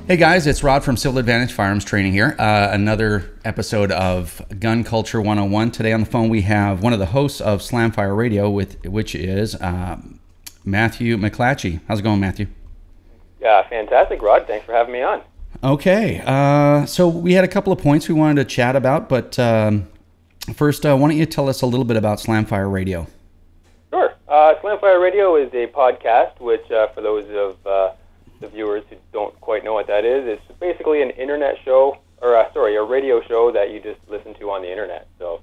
Hey guys, it's Rod from Civil Advantage Firearms Training here. Another episode of Gun Culture 101. Today on the phone we have one of the hosts of Slamfire Radio, which is Matthew McLatchy. How's it going, Matthew? Yeah, fantastic, Rod. Thanks for having me on. Okay, so we had a couple of points we wanted to chat about, but first, why don't you tell us a little bit about Slamfire Radio? Sure. Slamfire Radio is a podcast, which for those of the viewers who don't quite know what that is, it's basically an internet show, or a radio show that you just listen to on the internet. So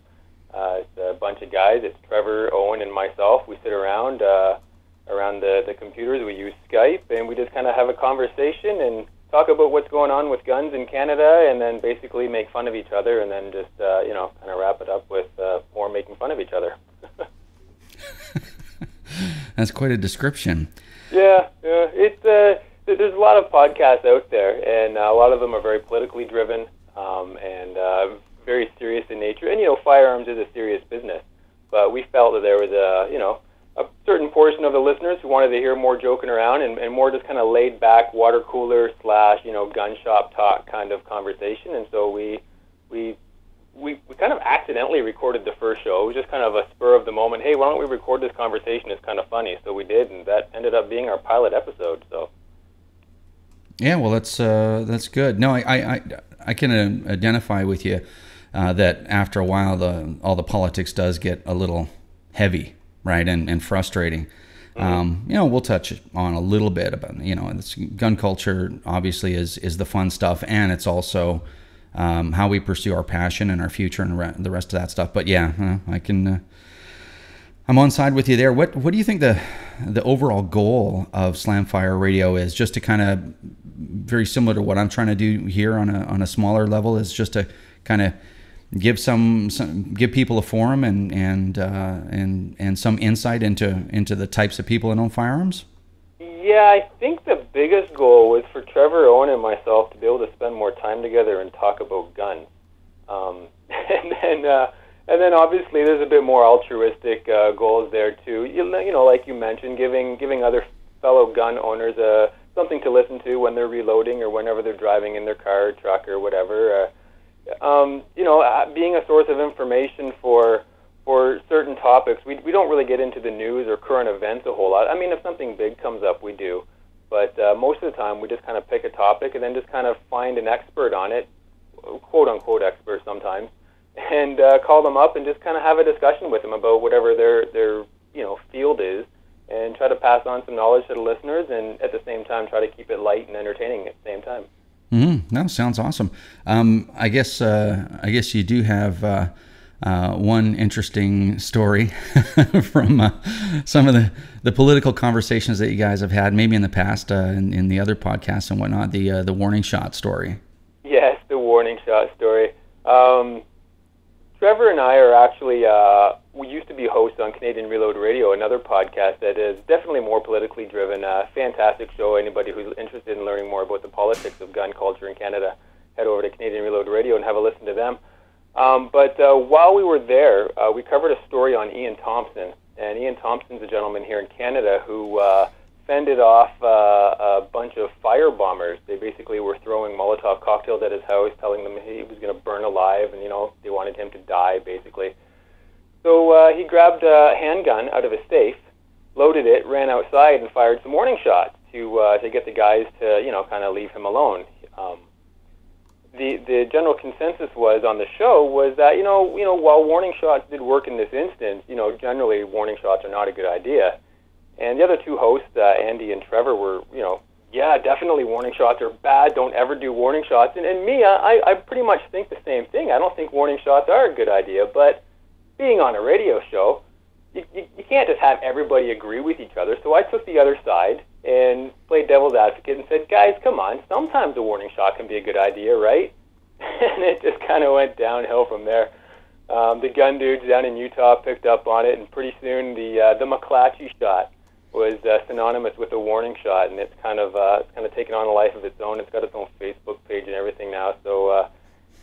it's a bunch of guys. It's Trevor, Owen, and myself. We sit around the computers. We use Skype, and we just kind of have a conversation and talk about what's going on with guns in Canada, and then basically make fun of each other, and then just kind of wrap it up with more making fun of each other. That's quite a description. Yeah, it's there's a lot of podcasts out there, and a lot of them are very politically driven and very serious in nature. And firearms is a serious business, but we felt that there was a certain portion of the listeners who wanted to hear more joking around and more just kind of laid back water cooler / gun shop talk kind of conversation. And so we kind of accidentally recorded the first show. It was just kind of a spur of the moment. Hey, why don't we record this conversation? It's kind of funny. So we did, and that ended up being our pilot episode. So. Yeah, well, that's good. No, I can identify with you that after a while, all the politics does get a little heavy, right, and frustrating. Mm-hmm. We'll touch on a little bit about it's gun culture. Obviously, is the fun stuff, and it's also how we pursue our passion and our future and the rest of that stuff. But yeah, I'm on side with you there. What do you think the overall goal of Slamfire Radio is? Just to kind of very similar to what I'm trying to do here on a smaller level, is just to kind of give give people a forum and some insight into the types of people that own firearms. Yeah, I think the biggest goal was for Trevor, Owen, and myself to be able to spend more time together and talk about guns. And then obviously there's a bit more altruistic goals there too. Like you mentioned, giving other fellow gun owners something to listen to when they're reloading or whenever they're driving in their car or truck or whatever. Being a source of information for certain topics. We don't really get into the news or current events a whole lot. I mean, if something big comes up, we do. But most of the time, we just kind of pick a topic and then just kind of find an expert on it, quote-unquote expert sometimes, and call them up and just kind of have a discussion with them about whatever their field is, and try to pass on some knowledge to the listeners, and at the same time try to keep it light and entertaining at the same time. Mm-hmm. That sounds awesome. I guess you do have one interesting story from some of the political conversations that you guys have had, maybe in the past in the other podcasts and whatnot. The warning shot story. Yes, the warning shot story. Trevor and I are actually, we used to be hosts on Canadian Reload Radio, another podcast that is definitely more politically driven. Fantastic show. Anybody who's interested in learning more about the politics of gun culture in Canada, head over to Canadian Reload Radio and have a listen to them. But while we were there, we covered a story on Ian Thompson. And Ian Thompson's a gentleman here in Canada who fended off a bunch of fire bombers. They basically were throwing Molotov cocktails at his house, telling them he was going to burn alive, and they wanted him to die, basically. So he grabbed a handgun out of his safe, loaded it, ran outside, and fired some warning shots to get the guys to kind of leave him alone. The general consensus was on the show was that while warning shots did work in this instance, generally warning shots are not a good idea. And the other two hosts, Andy and Trevor, were, yeah, definitely warning shots are bad. Don't ever do warning shots. And me, I pretty much think the same thing. I don't think warning shots are a good idea. But being on a radio show, you can't just have everybody agree with each other. So I took the other side and played devil's advocate and said, guys, come on. Sometimes a warning shot can be a good idea, right? And it just kind of went downhill from there. The gun dudes down in Utah picked up on it, and pretty soon the McLatchy shot was synonymous with a warning shot, and it's kind of taken on a life of its own. It's got its own Facebook page and everything now. So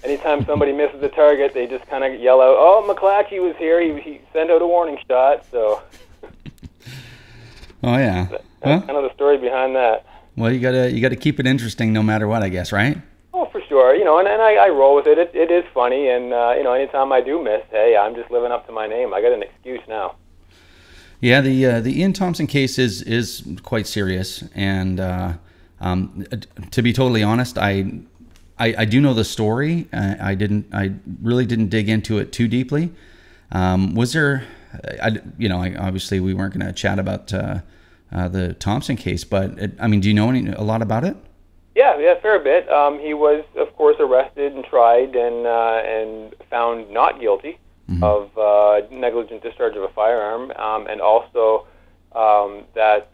anytime somebody misses the target, they just kind of yell out, "Oh, McLatchy was here. He sent out a warning shot." So. Oh yeah. That's kind of the story behind that. Well, you gotta keep it interesting no matter what, I guess, right? Oh, for sure. You know, and I roll with it. It is funny, and you know, anytime I do miss, hey, I'm just living up to my name. I got an excuse now. Yeah, the Ian Thompson case is quite serious, and to be totally honest, I do know the story. I really didn't dig into it too deeply. Was there, obviously we weren't going to chat about the Thompson case, but I mean, do you know a lot about it? Yeah, fair bit. He was, of course, arrested and tried and found not guilty of negligent discharge of a firearm, and also that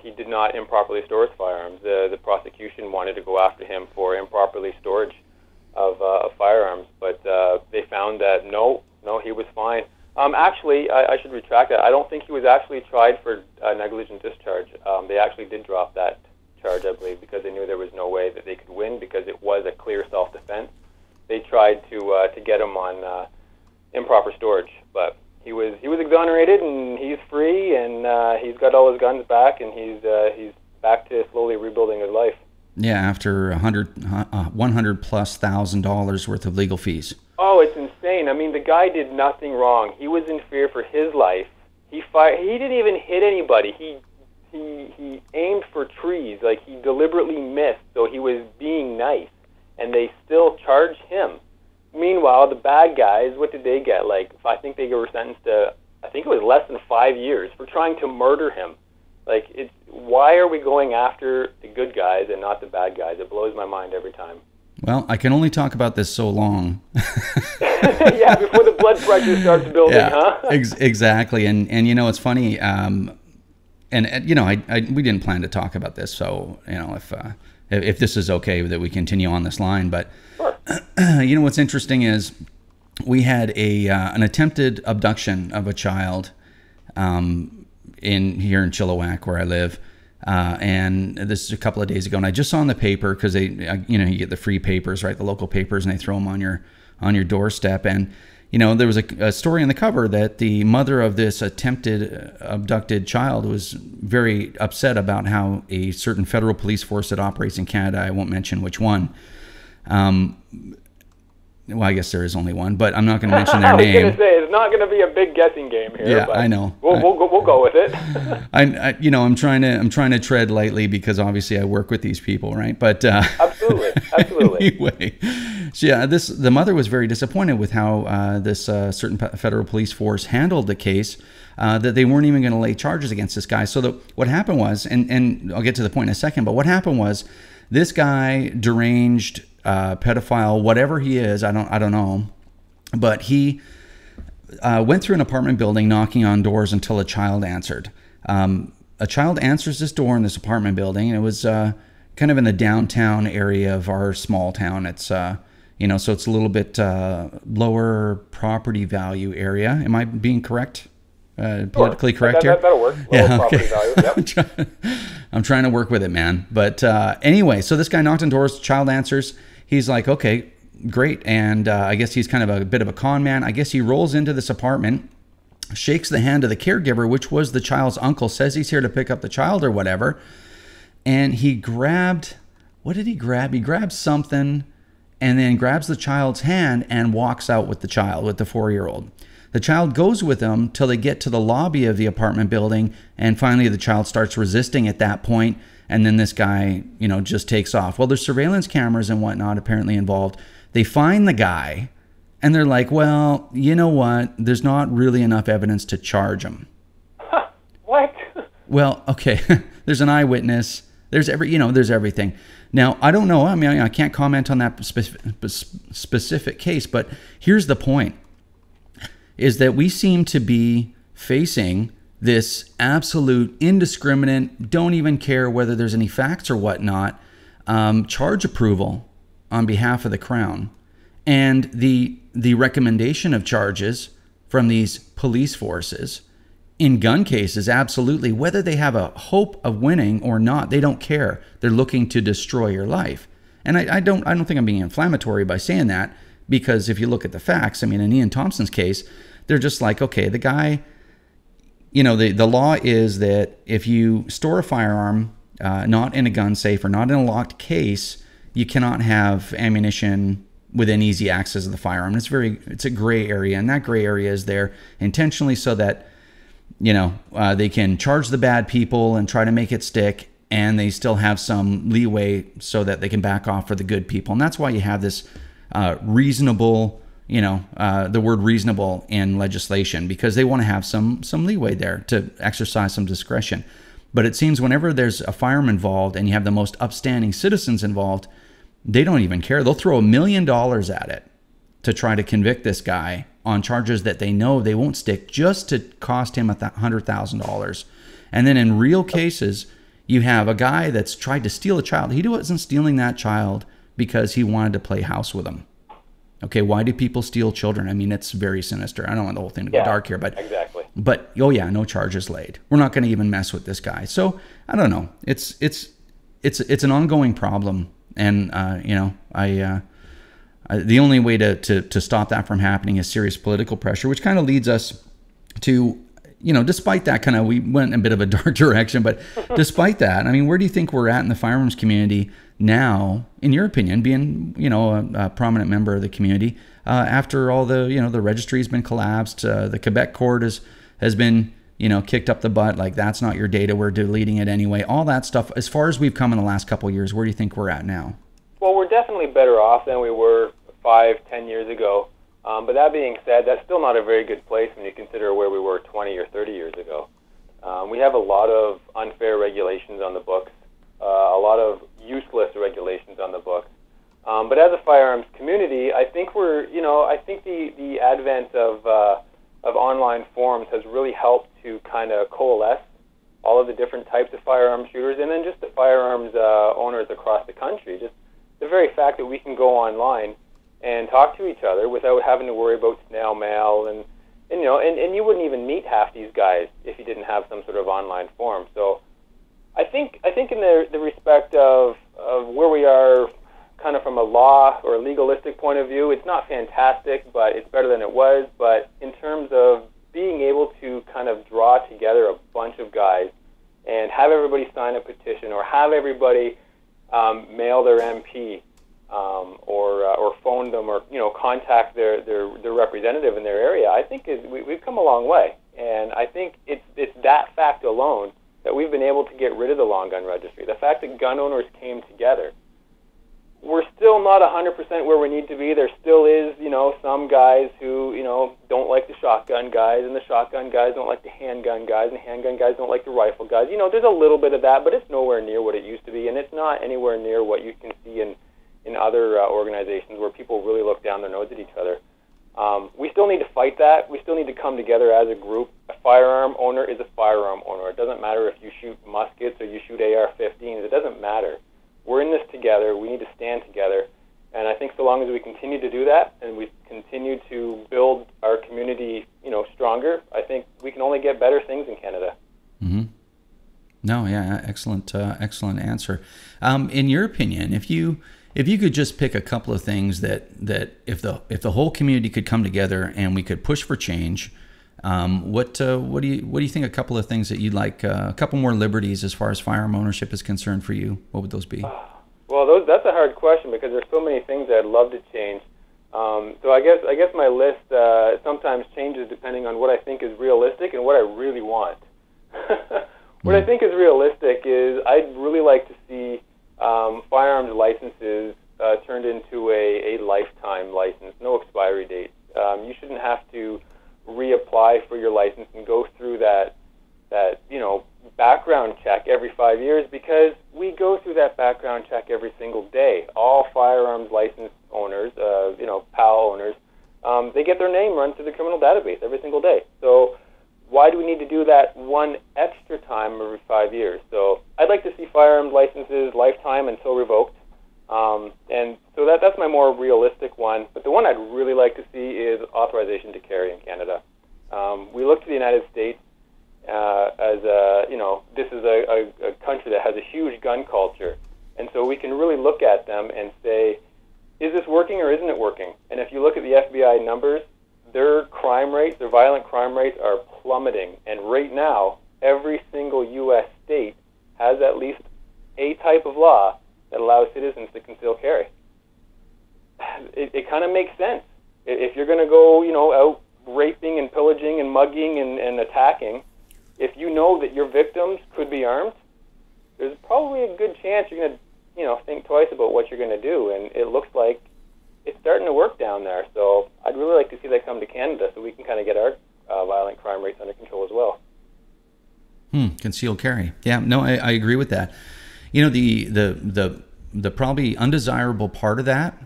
he did not improperly store his firearms. The prosecution wanted to go after him for improperly storage of firearms, but they found that no, he was fine. Actually, I should retract that. I don't think he was actually tried for negligent discharge. They actually did drop that charge, I believe, because they knew there was no way that they could win because it was a clear self-defense. They tried to get him on improper storage, but he was exonerated and he's free and he's got all his guns back and he's back to slowly rebuilding his life. Yeah, after $100,000+ worth of legal fees. Oh, it's insane. I mean, the guy did nothing wrong. He was in fear for his life. He didn't even hit anybody. He aimed for trees. Like, he deliberately missed, so he was being nice, and they still charged him. Meanwhile, the bad guys, what did they get? Like, I think they were sentenced to, I think it was less than 5 years for trying to murder him. Like, why are we going after the good guys and not the bad guys? It blows my mind every time. Well, I can only talk about this so long. Yeah, before the blood pressure starts building, yeah, huh? Exactly. And you know, it's funny. And you know, we didn't plan to talk about this, so you know, if this is okay that we continue on this line, but sure. You know, what's interesting is we had an attempted abduction of a child here in Chilliwack, where I live. And this is a couple of days ago, and I just saw in the paper, because you get the free papers, right? The local papers, and they throw them on your doorstep. And you know, there was a story on the cover that the mother of this attempted abducted child was very upset about how a certain federal police force that operates in Canada, I won't mention which one. Well, I guess there is only one, but I'm not going to mention their name. I was going to say, it's not going to be a big guessing game here. Yeah, but I know. We'll go with it. I'm trying to tread lightly, because obviously I work with these people, right? But absolutely. Anyway, so yeah, the mother was very disappointed with how this certain federal police force handled the case. That they weren't even going to lay charges against this guy. So what happened was, and I'll get to the point in a second, but what happened was, this guy, deranged, pedophile, whatever he is, I don't know, but he went through an apartment building knocking on doors until a child answered. A child answers this door in this apartment building, and it was kind of in the downtown area of our small town. It's so it's a little bit lower property value area. Am I being correct? Politically correct here? That'll work. Yeah, property value. Yep. I'm trying to work with it, man. But anyway, so this guy knocked on doors, child answers. He's like, okay, great. And I guess he's kind of a bit of a con man. I guess he rolls into this apartment, shakes the hand of the caregiver, which was the child's uncle, says he's here to pick up the child or whatever. And he grabbed, what did he grab? He grabbed something and then grabs the child's hand and walks out with the child, with the 4-year-old. The child goes with him till they get to the lobby of the apartment building, and finally the child starts resisting at that point, and then this guy, just takes off. Well, there's surveillance cameras and whatnot apparently involved. They find the guy, and they're like, well, you know what? There's not really enough evidence to charge him. What? Well, okay, there's an eyewitness. There's everything. Now, I don't know. I mean, I can't comment on that specific case, but here's the point. Is that we seem to be facing this absolute indiscriminate, don't even care whether there's any facts or whatnot, charge approval on behalf of the Crown. And the recommendation of charges from these police forces in gun cases, absolutely, whether they have a hope of winning or not, they don't care. They're looking to destroy your life. And I don't think I'm being inflammatory by saying that, because if you look at the facts, I mean, in Ian Thompson's case, they're just like, okay, the guy, the law is that if you store a firearm not in a gun safe or not in a locked case, you cannot have ammunition within easy access of the firearm. It's a gray area, and that gray area is there intentionally so that, they can charge the bad people and try to make it stick, and they still have some leeway so that they can back off for the good people. And that's why you have this reasonable, the word reasonable in legislation, because they want to have some leeway there to exercise some discretion. But it seems whenever there's a firearm involved and you have the most upstanding citizens involved, they don't even care. They'll throw $1 million at it to try to convict this guy on charges that they know they won't stick, just to cost him $100,000. And then in real cases, you have a guy that's tried to steal a child. He wasn't stealing that child because he wanted to play house with him. Okay, why do people steal children? I mean, it's very sinister. I don't want the whole thing to go dark here, but exactly. But oh yeah, no charges laid. We're not going to even mess with this guy. So I don't know. It's an ongoing problem, and the only way to stop that from happening is serious political pressure, which kind of leads us to, despite that we went in a bit of a dark direction, but despite that, I mean, where do you think we're at in the firearms community now, in your opinion, being, a prominent member of the community, after all the, the registry has been collapsed, the Quebec court has been, kicked up the butt, like, that's not your data, we're deleting it anyway, all that stuff. As far as we've come in the last couple of years, where do you think we're at now? Well, we're definitely better off than we were 5-10 years ago. But that being said, that's still not a very good place when you consider where we were 20 or 30 years ago. We have a lot of unfair regulations on the books, a lot of useless regulations on the books. But as a firearms community, I think the advent of online forums has really helped to kind of coalesce all of the different types of firearms shooters, and then just the firearms owners across the country. Just the very fact that we can go online and talk to each other without having to worry about snail mail, and you wouldn't even meet half these guys if you didn't have some sort of online forum. So I think in the respect of where we are, kind of from a law or a legalistic point of view, it's not fantastic, but it's better than it was. But in terms of being able to kind of draw together a bunch of guys and have everybody sign a petition, or have everybody mail their MP, or phone them, or contact their representative in their area, I think we've come a long way. And I think it's that fact alone that we've been able to get rid of the long gun registry. The fact that gun owners came together. We're still not 100% where we need to be. There still is, some guys who, don't like the shotgun guys, and the shotgun guys don't like the handgun guys, and the handgun guys don't like the rifle guys. There's a little bit of that, but it's nowhere near what it used to be, and it's not anywhere near what you can see in other organizations where people really look down their nose at each other. We still need to fight that. We still need to come together as a group. A firearm owner is a firearm owner. It doesn't matter if you shoot muskets or you shoot AR-15s. It doesn't matter. We're in this together. We need to stand together. And I think so long as we continue to do that, and we continue to build our community, stronger, I think we can only get better things in Canada. Mm-hmm. No, yeah, excellent answer. In your opinion, if you could just pick a couple of things that if the whole community could come together and we could push for change, what do you think? A couple of things that you'd like, a couple more liberties as far as firearm ownership is concerned for you. What would those be? Well, that's a hard question, because there's so many things that I'd love to change. So I guess my list sometimes changes depending on what I think is realistic and what I really want. What I think is realistic is I'd really like to see firearms licenses turned into a lifetime license, no expiry date. You shouldn't have to reapply for your license and go through that background check every 5 years, because we go through that background check every single day. All firearms license owners, PAL owners, they get their name run through the criminal database every single day. So why do we need to do that one extra time every 5 years? So I'd like to see firearms licenses lifetime until revoked. And so that's my more realistic one. But the one I'd really like to see is authorization to carry in Canada. We look to the United States as this is a country that has a huge gun culture. And so we can really look at them and say, is this working or isn't it working? And if you look at the FBI numbers, their crime rates, their violent crime rates are plummeting. And right now, every single U.S. state has at least a type of law that allows citizens to conceal carry. It kind of makes sense. If you're going to go, out raping and pillaging and mugging and attacking, if you know that your victims could be armed, there's probably a good chance you're going to, think twice about what you're going to do. And it looks like it's starting to work down there. So I'd really like to see that come to Canada so we can kind of get our violent crime rates under control as well. Concealed carry. Yeah, no, I agree with that. The probably undesirable part of that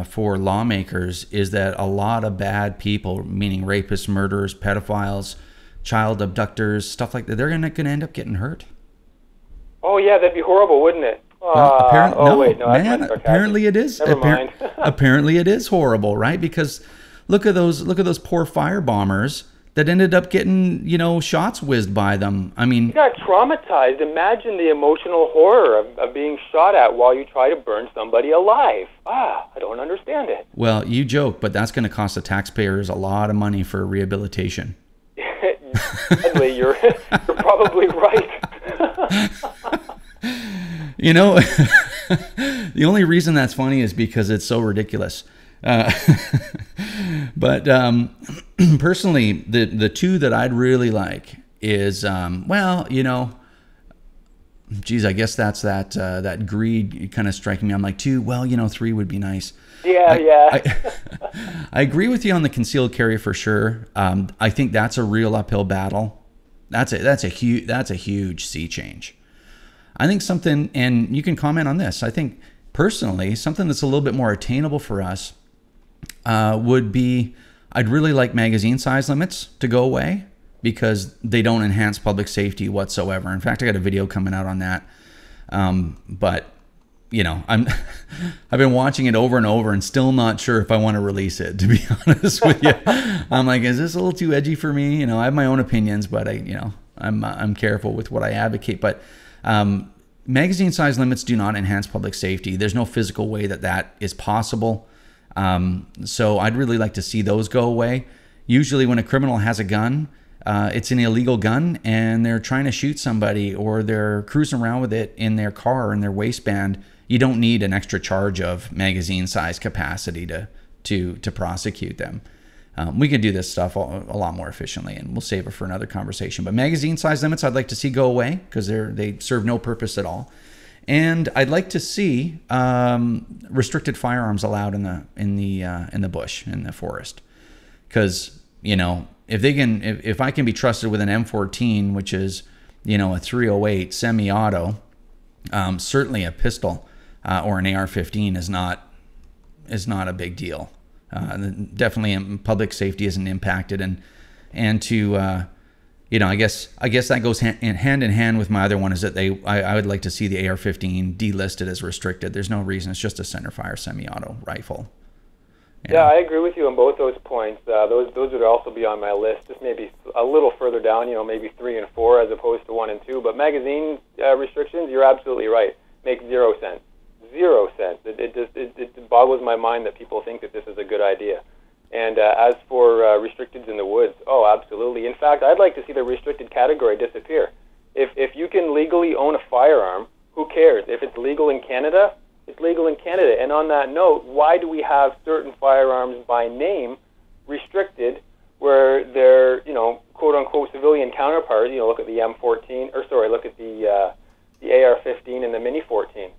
for lawmakers is that a lot of bad people, meaning rapists, murderers, pedophiles, child abductors, stuff like that, they're going to end up getting hurt. Oh yeah, that'd be horrible, wouldn't it? Apparently it is. Never mind. Apparently it is horrible, right? Because look at those poor firebombers that ended up getting, shots whizzed by them. I mean, you got traumatized. Imagine the emotional horror of being shot at while you try to burn somebody alive. I don't understand it. Well, you joke, but that's going to cost the taxpayers a lot of money for rehabilitation. Sadly, you're probably right. The only reason that's funny is because it's so ridiculous. But personally, the two that I'd really like is, geez, I guess that's that greed kind of striking me. I'm like, 2, 3 would be nice. Yeah. I agree with you on the concealed carry for sure. I think that's a real uphill battle. That's a huge sea change. I think something, and you can comment on this, I think personally, something that's a little bit more attainable for us would be, I'd really like magazine size limits to go away because they don't enhance public safety whatsoever. In fact, I got a video coming out on that. But I've been watching it over and over and still not sure if I want to release it, to be honest with you. I'm like, is this a little too edgy for me? I have my own opinions, but I'm careful with what I advocate. But magazine size limits do not enhance public safety. There's no physical way that is possible. So I'd really like to see those go away. Usually when a criminal has a gun, it's an illegal gun and they're trying to shoot somebody or they're cruising around with it in their car or in their waistband. You don't need an extra charge of magazine size capacity to prosecute them. We could do this stuff a lot more efficiently, and we'll save it for another conversation. But magazine size limits I'd like to see go away because they serve no purpose at all. And I'd like to see restricted firearms allowed in the bush, in the forest, because if I can be trusted with an M14, which is a 308 semi-auto, certainly a pistol or an AR-15 is not a big deal. Definitely public safety isn't impacted, and to I guess that goes hand in hand with my other one is that I would like to see the AR-15 delisted as restricted. There's no reason. It's just a centerfire semi-auto rifle. Yeah, I agree with you on both those points. Those would also be on my list, just maybe a little further down, maybe 3 and 4 as opposed to 1 and 2. But magazine restrictions, you're absolutely right. Make 0 sense. 0 sense. It boggles my mind that people think that this is a good idea. And as for restricteds in the woods, absolutely. In fact, I'd like to see the restricted category disappear. If you can legally own a firearm, who cares? If it's legal in Canada, it's legal in Canada. And on that note, why do we have certain firearms by name restricted where they're, quote-unquote civilian counterparts? Look at the M14, look at the AR-15 and the Mini-14.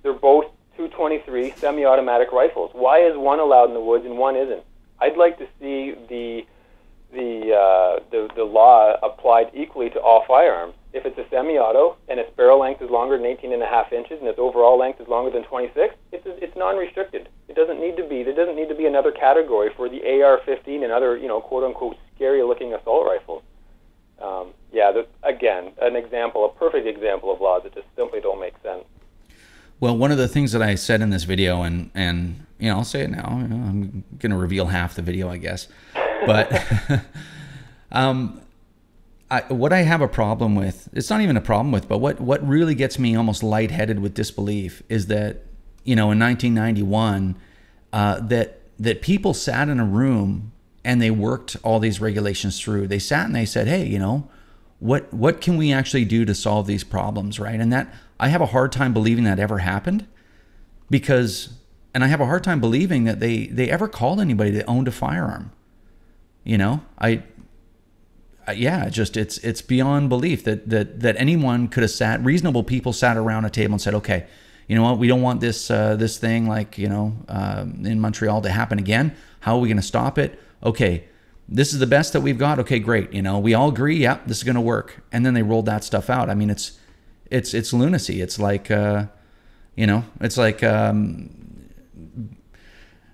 They're both 223 semi-automatic rifles. Why is one allowed in the woods and one isn't? I'd like to see the law applied equally to all firearms. If it's a semi-auto and its barrel length is longer than 18.5 inches and its overall length is longer than 26, it's non-restricted. It doesn't need to be. There doesn't need to be another category for the AR-15 and other, quote-unquote scary-looking assault rifles. Again, a perfect example of laws that just simply don't make sense. Well, one of the things that I said in this video, and I'll say it now. I'm going to reveal half the video, I guess. But what I have a problem with, it's not even a problem with, but what really gets me almost lightheaded with disbelief is that, in 1991, that people sat in a room and they worked all these regulations through. They sat and they said, hey, what can we actually do to solve these problems, right? And that I have a hard time believing that ever happened, and I have a hard time believing that they ever called anybody that owned a firearm. You know, it's beyond belief that anyone could have reasonable people sat around a table and said, okay, you know what, we don't want this thing like, in Montreal to happen again. How are we going to stop it? Okay, this is the best that we've got. Okay, great. We all agree, yeah, this is going to work. And then they rolled that stuff out. I mean, it's lunacy. It's like, it's like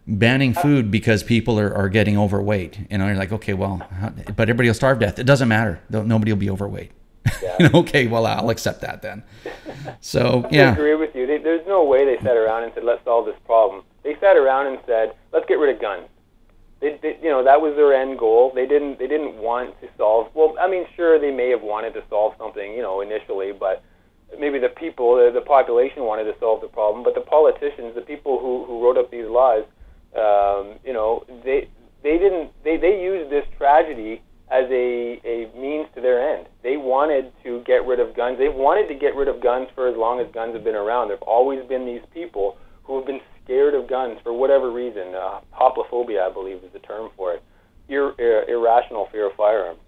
banning food because people are getting overweight. You're like, okay, well, but everybody will starve to death. It doesn't matter. Nobody will be overweight. Yeah. Okay, well, I'll accept that then. So, yeah. I agree with you. There's no way they sat around and said, let's solve this problem. They sat around and said, let's get rid of guns. That was their end goal. They didn't want to solve. Well, I mean, sure, they may have wanted to solve something, initially, but maybe the people, the population wanted to solve the problem. But the politicians, the people who wrote up these laws, they used this tragedy as a means to their end. They wanted to get rid of guns. They've wanted to get rid of guns for as long as guns have been around. There have always been these people who have been scared of guns for whatever reason. Hoplophobia, I believe, is the term for it. Irrational fear of firearms.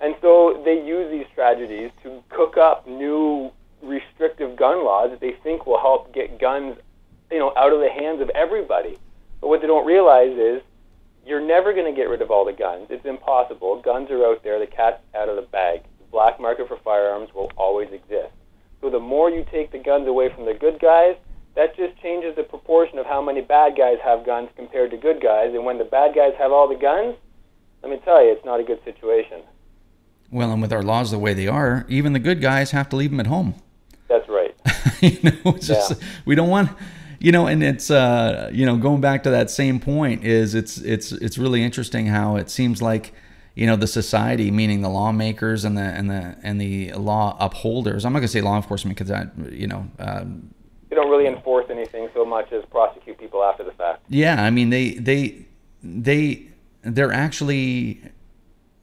And so they use these tragedies to cook up new restrictive gun laws that they think will help get guns, out of the hands of everybody. But what they don't realize is you're never going to get rid of all the guns. It's impossible. Guns are out there. The cat's out of the bag. The black market for firearms will always exist. So the more you take the guns away from the good guys, that just changes the proportion of how many bad guys have guns compared to good guys. And when the bad guys have all the guns, let me tell you, it's not a good situation. Well, and with our laws the way they are, even the good guys have to leave them at home. That's right. We don't want... and it's going back to that same point is it's really interesting how it seems like the society, meaning the lawmakers and the law upholders. I'm not going to say law enforcement because that they don't really enforce anything so much as prosecute people after the fact. Yeah, I mean they're actually,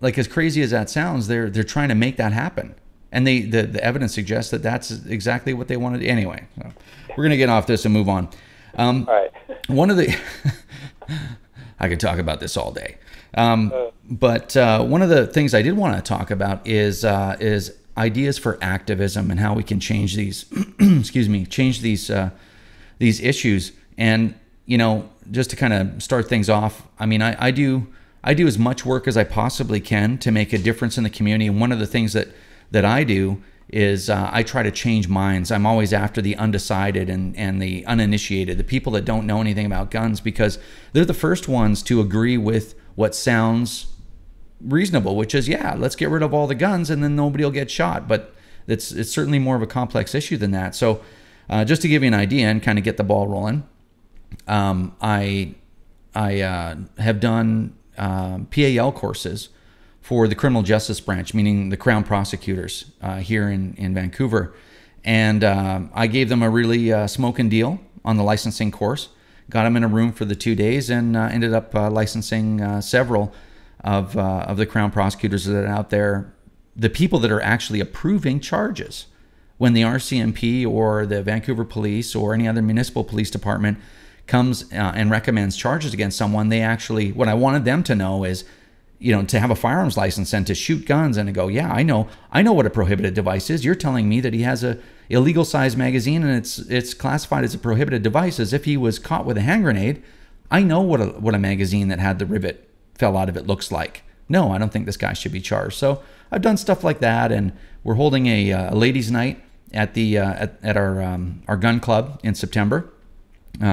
like, as crazy as that sounds, they're trying to make that happen. And the evidence suggests that that's exactly what they wanted. Anyway, so we're going to get off this and move on. All right. One of the... I could talk about this all day. But one of the things I did want to talk about is ideas for activism and how we can change these, change these issues. And, just to kind of start things off, I mean, I do as much work as I possibly can to make a difference in the community. And one of the things that I do is I try to change minds. I'm always after the undecided and the uninitiated, the people that don't know anything about guns, because they're the first ones to agree with what sounds reasonable, which is, yeah, let's get rid of all the guns and then nobody will get shot. But it's certainly more of a complex issue than that. So just to give you an idea and kind of get the ball rolling, I have done PAL courses for the criminal justice branch, meaning the Crown prosecutors here in Vancouver. And I gave them a really smoking deal on the licensing course, got them in a room for the 2 days, and ended up licensing several of the Crown prosecutors that are out there, the people that are actually approving charges. When the RCMP or the Vancouver Police or any other municipal police department comes and recommends charges against someone, they actually, what I wanted them to know is, to have a firearms license and to shoot guns and to go, yeah, I know what a prohibited device is. You're telling me that he has a illegal size magazine and it's classified as a prohibited device, as if he was caught with a hand grenade. I know what a magazine that had the rivet fell out of it looks like. No, I don't think this guy should be charged. So I've done stuff like that, and we're holding a ladies' night at our gun club in September,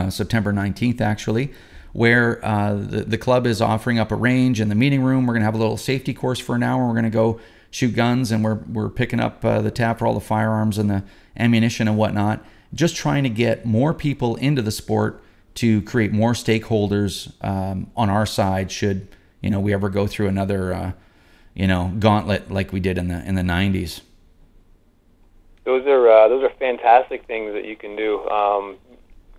September 19th actually, where the club is offering up a range in the meeting room. We're going to have a little safety course for an hour. We're going to go shoot guns, and we're picking up the tab for all the firearms and the ammunition and whatnot. Just trying to get more people into the sport to create more stakeholders on our side should we ever go through another gauntlet like we did in the 90s. Those are fantastic things that you can do.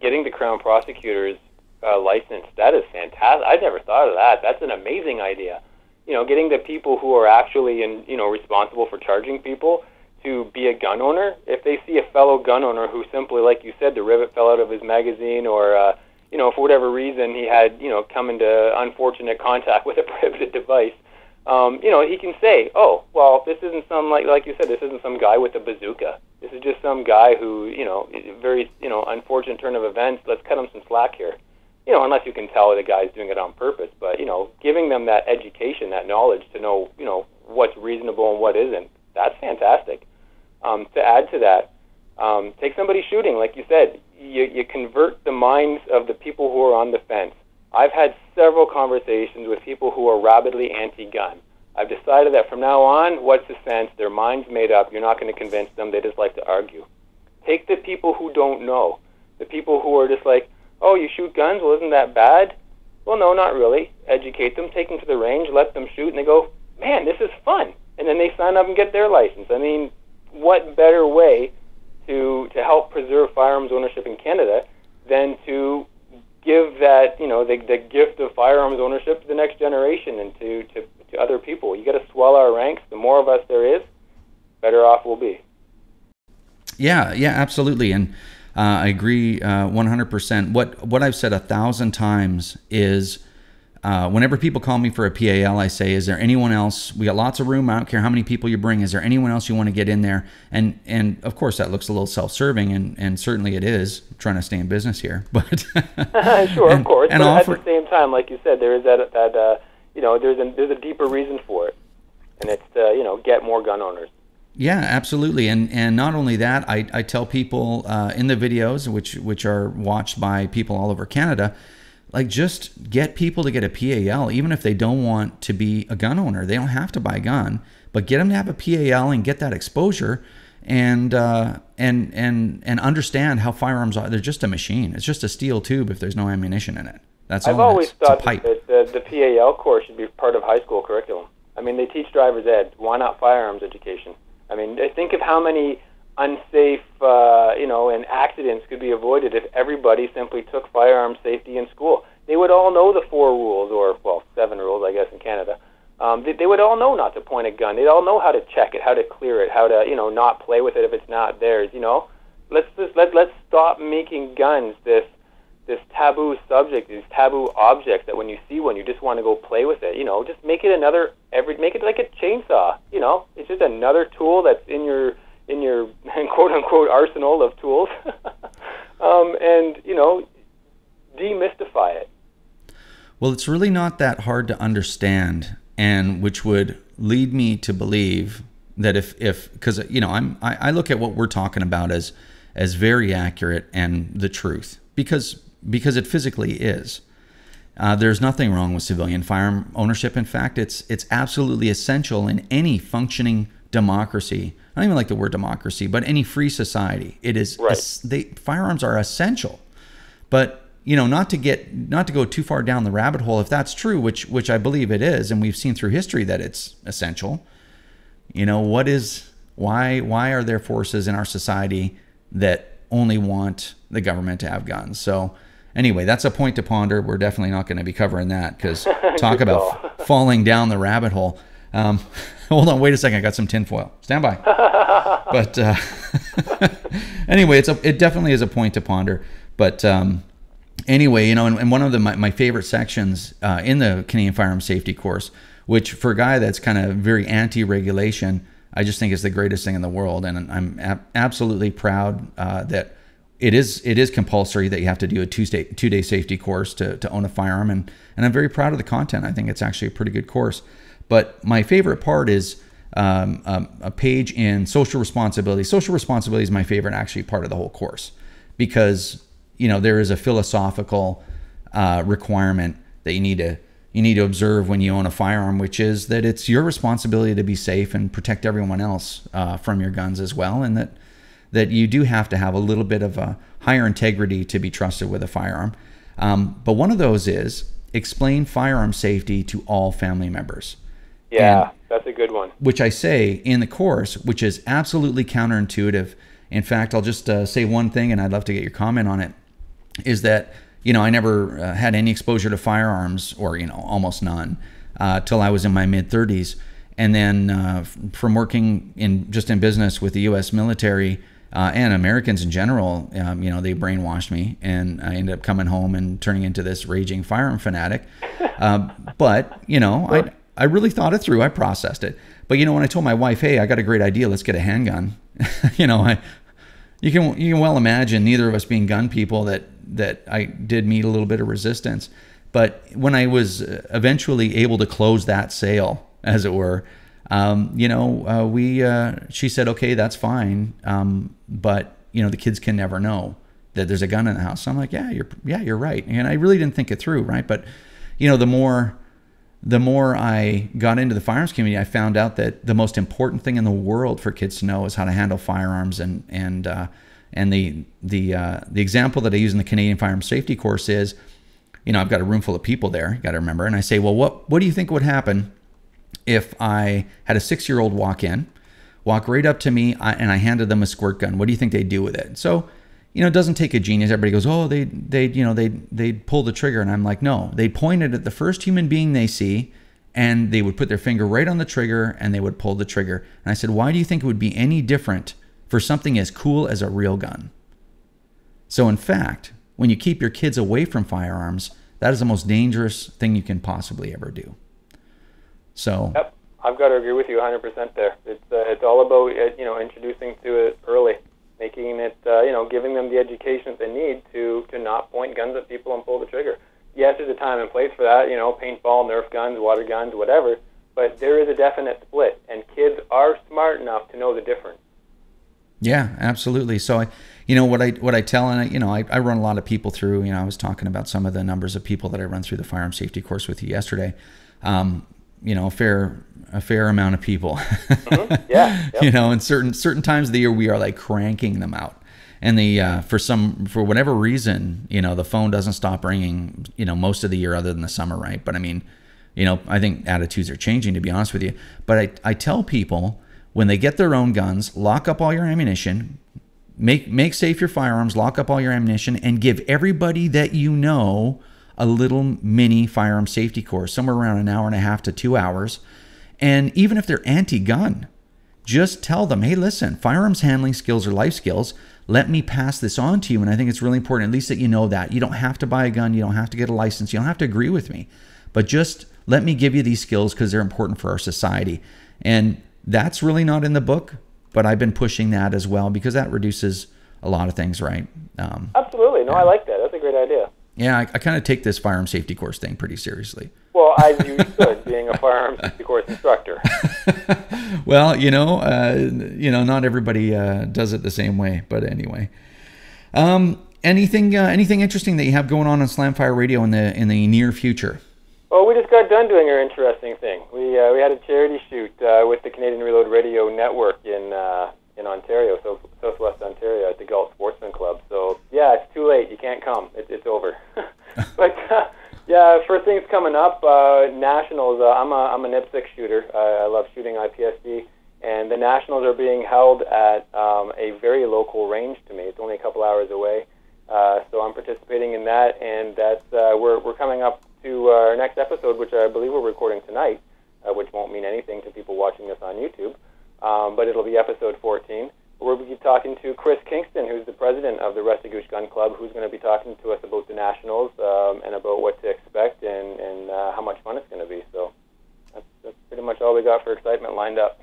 Getting the Crown prosecutors license, that is fantastic. I've never thought of that. That's an amazing idea. Getting the people who are actually responsible for charging people to be a gun owner, if they see a fellow gun owner who simply, like you said, the rivet fell out of his magazine, or for whatever reason he had come into unfortunate contact with a prohibited device, he can say, oh, well, this isn't some, like you said, this isn't some guy with a bazooka. This is just some guy who, very, unfortunate turn of events. Let's cut him some slack here. Unless you can tell the guy's doing it on purpose. But, giving them that education, that knowledge to know, what's reasonable and what isn't, that's fantastic. To add to that, take somebody shooting, like you said, you convert the minds of the people who are on the fence. I've had several conversations with people who are rabidly anti-gun. I've decided that from now on, what's the sense? Their mind's made up. You're not going to convince them. They just like to argue. Take the people who don't know. The people who are just like, oh, you shoot guns? Well, isn't that bad? Well, no, not really. Educate them, take them to the range, let them shoot, and they go, man, this is fun. And then they sign up and get their license. I mean, what better way to help preserve firearms ownership in Canada than to give that, the gift of firearms ownership to the next generation and to other people. You got to swell our ranks. The more of us there is, better off we'll be. Yeah, absolutely. And I agree 100%. What I've said 1,000 times is whenever people call me for a PAL, I say, is there anyone else? We got lots of room. I don't care how many people you bring. Is there anyone else you want to get in there? And of course, that looks a little self-serving, and certainly it is. I'm trying to stay in business here, but sure, of course. But at the same time, like you said, there is that there's a deeper reason for it, and it's to get more gun owners. Yeah, absolutely. And not only that, I tell people in the videos, which are watched by people all over Canada, like, just get people to get a PAL, even if they don't want to be a gun owner. They don't have to buy a gun, but get them to have a PAL and get that exposure, and understand how firearms are. They're just a machine. It's just a steel tube if there's no ammunition in it. That's all. I've always thought that the PAL course should be part of high school curriculum. I mean, they teach driver's ed. Why not firearms education? I mean, think of how many unsafe, and accidents could be avoided if everybody simply took firearms safety in school. They would all know the 4 rules, or, 7 rules, I guess, in Canada. They would all know not to point a gun. They'd all know how to check it, how to clear it, how to, not play with it if it's not theirs. Let's stop making guns this taboo subject, these taboo objects that when you see one, you just want to go play with it. Just make it make it like a chainsaw. It's just another tool that's in your quote unquote arsenal of tools, and demystify it. Well, it's really not that hard to understand, and which would lead me to believe that because I look at what we're talking about as very accurate and the truth, because it physically is. There's nothing wrong with civilian firearm ownership. In fact, it's absolutely essential in any functioning democracy. I don't even like the word democracy, but any free society. It is right. Firearms are essential. But not to go too far down the rabbit hole, if that's true, which I believe it is, and we've seen through history that it's essential. Why are there forces in our society that only want the government to have guns? So anyway, that's a point to ponder. We're definitely not going to be covering that, because talk about falling down the rabbit hole. Hold on, wait a second. I got some tinfoil. Stand by. But anyway, it definitely is a point to ponder. But anyway, and one of my favorite sections in the Canadian Firearms Safety course, which for a guy that's kind of very anti-regulation, I just think is the greatest thing in the world. And I'm absolutely proud that it is compulsory that you have to do a two-day safety course to own a firearm. And I'm very proud of the content. I think it's actually a pretty good course. But my favorite part is a page in social responsibility. Social responsibility is my favorite actually part of the whole course, because there is a philosophical requirement that you need to observe when you own a firearm, which is that it's your responsibility to be safe and protect everyone else from your guns as well, and that you do have to have a little bit of a higher integrity to be trusted with a firearm. But one of those is explain firearm safety to all family members. Yeah, that's a good one. Which I say in the course, which is absolutely counterintuitive. In fact, I'll just say one thing, and I'd love to get your comment on it, is that, I never had any exposure to firearms, or, almost none, till I was in my mid-30s. And then from working in business with the U.S. military and Americans in general, you know, they brainwashed me, and I ended up coming home and turning into this raging firearm fanatic. But you know, I really thought it through. I processed it. But you know, when I told my wife, "Hey, I got a great idea. Let's get a handgun," you know, you can well imagine, neither of us being gun people, that I did meet a little bit of resistance. But when I was eventually able to close that sale, as it were, you know, she said, "Okay, that's fine, but you know, the kids can never know that there's a gun in the house." So I'm like, "Yeah, you're right." And I really didn't think it through, right? But you know, the more I got into the firearms community, I found out that the most important thing in the world for kids to know is how to handle firearms. And the example that I use in the Canadian Firearms Safety course is, you know, I've got a room full of people there, you got to remember, and I say, well, what do you think would happen if I had a 6-year-old walk right up to me, and I handed them a squirt gun? What do you think they'd do with it? So, you know, it doesn't take a genius. Everybody goes, oh, they'd pull the trigger. And I'm like, no, they pointed at the first human being they see, and they would put their finger right on the trigger, and they would pull the trigger. And I said, why do you think it would be any different for something as cool as a real gun? So in fact, when you keep your kids away from firearms, that is the most dangerous thing you can possibly ever do. So. Yep, I've got to agree with you 100% there. It's all about, you know, introducing to it early. Making it, you know, giving them the education that they need to not point guns at people and pull the trigger. Yes, there's a time and place for that, you know, paintball, Nerf guns, water guns, whatever, but there is a definite split, and kids are smart enough to know the difference. Yeah, absolutely. So, you know, what I tell, and you know, I run a lot of people through, you know, I was talking about some of the numbers of people that I run through the firearm safety course with you yesterday. You know, a fair amount of people. Mm-hmm. Yeah. Yep. You know, and certain times of the year we are like cranking them out, and for whatever reason, you know, the phone doesn't stop ringing, you know, most of the year other than the summer, right? But I mean, you know, I think attitudes are changing, to be honest with you. But I tell people, when they get their own guns, lock up all your ammunition, make safe your firearms, lock up all your ammunition, and give everybody that you know a little mini firearm safety course, somewhere around an hour and a half to 2 hours. And even if they're anti-gun, just tell them, hey, listen, firearms handling skills are life skills. Let me pass this on to you. And I think it's really important, at least that you know that. You don't have to buy a gun. You don't have to get a license. You don't have to agree with me. But just let me give you these skills because they're important for our society. And that's really not in the book, but I've been pushing that as well because that reduces a lot of things, right? Absolutely. No, yeah. I like that. That's a great idea. Yeah, I kind of take this firearm safety course thing pretty seriously. Well, as you should, being a firearm safety course instructor. Well, you know, not everybody does it the same way. But anyway, anything interesting that you have going on Slamfire Radio in the near future? Well, we just got done doing our interesting thing. We had a charity shoot with the Canadian Reload Radio Network in Ontario, so Southwest Ontario, at the Galt Sportsman Club. So yeah, it's too late. You can't come. It's over. But yeah, for things coming up, nationals. I'm an IPSC shooter. I love shooting IPSC, and the nationals are being held at a very local range to me. It's only a couple hours away, so I'm participating in that, and that's we're coming up to our next episode, which I believe we're recording tonight, which won't mean anything to people watching this on YouTube. But it'll be episode 14. We'll be talking to Chris Kingston, who's the president of the Restigouche Gun Club, who's going to be talking to us about the nationals and about what to expect and how much fun it's going to be. So that's pretty much all we got for excitement lined up.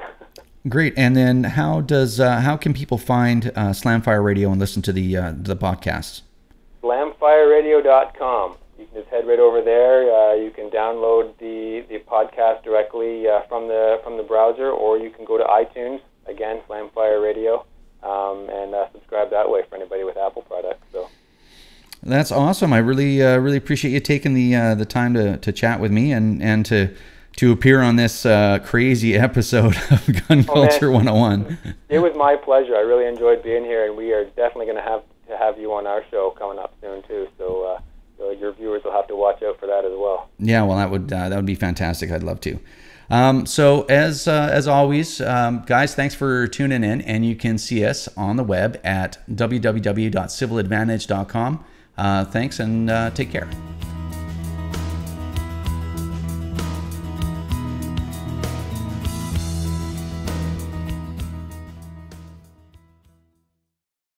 Great. And then how can people find Slamfire Radio and listen to the podcasts? Slamfireradio.com. You can just head right over there. You can download the podcast directly from the browser, or you can go to iTunes, again, Slamfire Radio, and subscribe that way for anybody with Apple products. So that's awesome. I really appreciate you taking the time to chat with me and to appear on this crazy episode of Gun Culture 101. It was my pleasure. I really enjoyed being here, and we are definitely going to have you on our show coming up soon too. So your viewers will have to watch out for that as well. Yeah, well, that would be fantastic. I'd love to. So as always, guys, thanks for tuning in, and you can see us on the web at www.civiladvantage.com. Thanks, and take care.